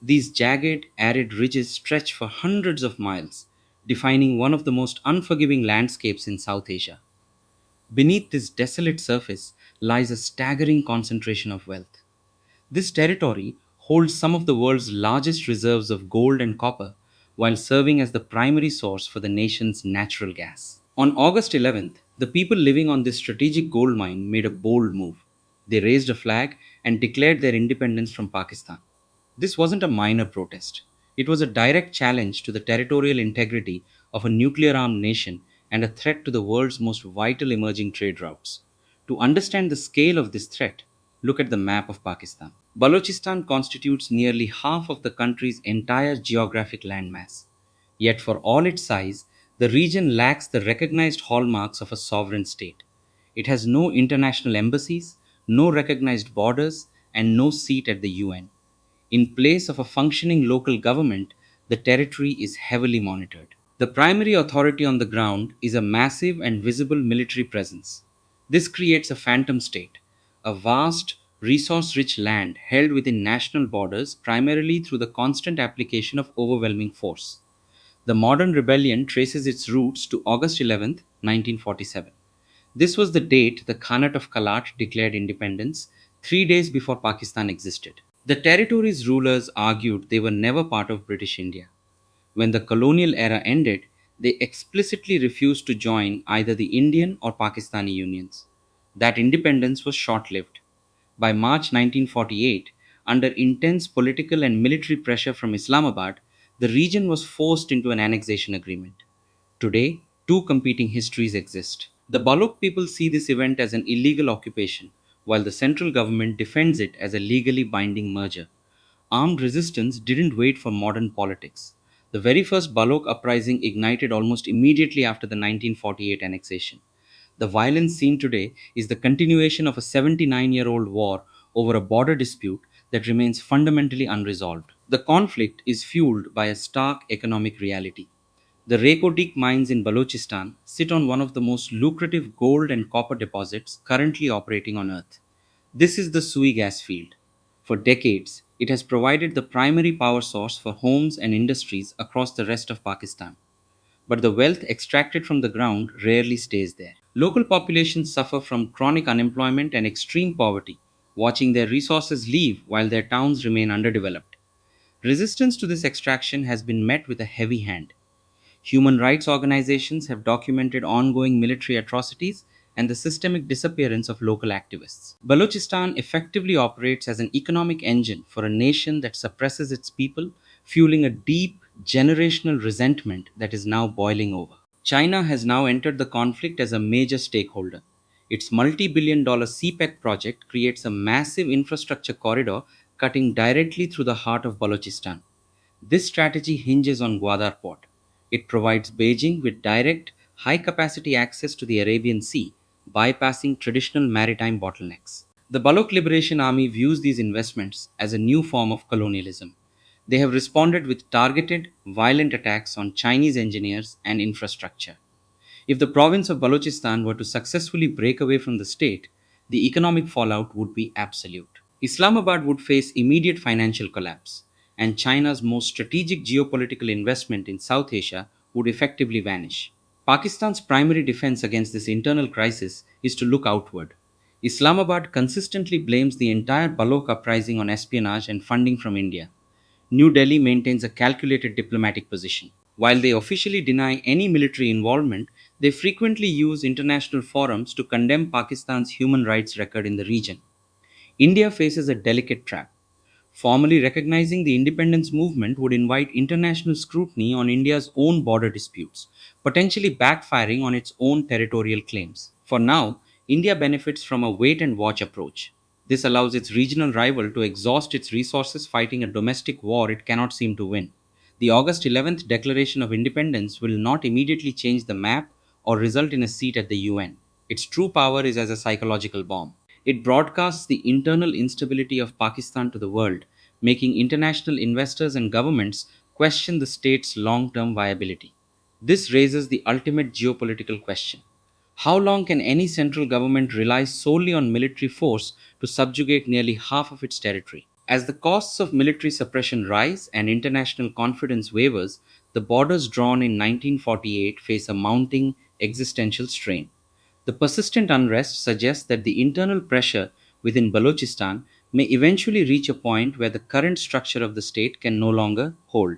These jagged, arid ridges stretch for hundreds of miles, defining one of the most unforgiving landscapes in South Asia. Beneath this desolate surface lies a staggering concentration of wealth. This territory holds some of the world's largest reserves of gold and copper while serving as the primary source for the nation's natural gas. On August 11th, the people living on this strategic gold mine made a bold move. They raised a flag and declared their independence from Pakistan. This wasn't a minor protest. It was a direct challenge to the territorial integrity of a nuclear armed nation and a threat to the world's most vital emerging trade routes. To understand the scale of this threat, look at the map of Pakistan. Balochistan constitutes nearly half of the country's entire geographic landmass. Yet, for all its size, the region lacks the recognized hallmarks of a sovereign state. It has no international embassies, no recognized borders, and no seat at the UN. In place of a functioning local government, the territory is heavily monitored. The primary authority on the ground is a massive and visible military presence. This creates a phantom state, a vast, resource rich land held within national borders primarily through the constant application of overwhelming force. The modern rebellion traces its roots to August 11th, 1947. This was the date the Khanate of Kalat declared independence, 3 days before Pakistan existed. The territory's rulers argued they were never part of British India. When the colonial era ended, they explicitly refused to join either the Indian or Pakistani unions. That independence was short lived. By March 1948, under intense political and military pressure from Islamabad, the region was forced into an annexation agreement. Today, two competing histories exist. The Balok people see this event as an illegal occupation, while the central government defends it as a legally binding merger. Armed resistance didn't wait for modern politics. The very first Balok uprising ignited almost immediately after the 1948 annexation. The violence seen today is the continuation of a 79-year-old war over a border dispute that remains fundamentally unresolved. The conflict is fueled by a stark economic reality. The Reko Diq mines in Balochistan sit on one of the most lucrative gold and copper deposits currently operating on Earth. This is the Sui gas field. For decades, it has provided the primary power source for homes and industries across the rest of Pakistan. But the wealth extracted from the ground rarely stays there. Local populations suffer from chronic unemployment and extreme poverty, watching their resources leave while their towns remain underdeveloped. Resistance to this extraction has been met with a heavy hand. Human rights organizations have documented ongoing military atrocities and the systemic disappearance of local activists. Balochistan effectively operates as an economic engine for a nation that suppresses its people, fueling a deep generational resentment that is now boiling over. China has now entered the conflict as a major stakeholder. Its multi billion dollar CPEC project creates a massive infrastructure corridor cutting directly through the heart of Balochistan. This strategy hinges on Gwadar Port. It provides Beijing with direct, high capacity access to the Arabian Sea, bypassing traditional maritime bottlenecks. The Balok Liberation Army views these investments as a new form of colonialism. They have responded with targeted, violent attacks on Chinese engineers and infrastructure. If the province of Balochistan were to successfully break away from the state, the economic fallout would be absolute. Islamabad would face immediate financial collapse, and China's most strategic geopolitical investment in South Asia would effectively vanish. Pakistan's primary defense against this internal crisis is to look outward. Islamabad consistently blames the entire Balok uprising on espionage and funding from India. New Delhi maintains a calculated diplomatic position. While they officially deny any military involvement, they frequently use international forums to condemn Pakistan's human rights record in the region. India faces a delicate trap. Formally recognizing the independence movement would invite international scrutiny on India's own border disputes, potentially backfiring on its own territorial claims. For now, India benefits from a wait and watch approach. This allows its regional rival to exhaust its resources fighting a domestic war it cannot seem to win. The August 11th Declaration of Independence will not immediately change the map or result in a seat at the UN. Its true power is as a psychological bomb. It broadcasts the internal instability of Pakistan to the world, making international investors and governments question the state's long term viability. This raises the ultimate geopolitical question. How long can any central government rely solely on military force to subjugate nearly half of its territory? As the costs of military suppression rise and international confidence wavers, the borders drawn in 1948 face a mounting existential strain. The persistent unrest suggests that the internal pressure within Balochistan may eventually reach a point where the current structure of the state can no longer hold.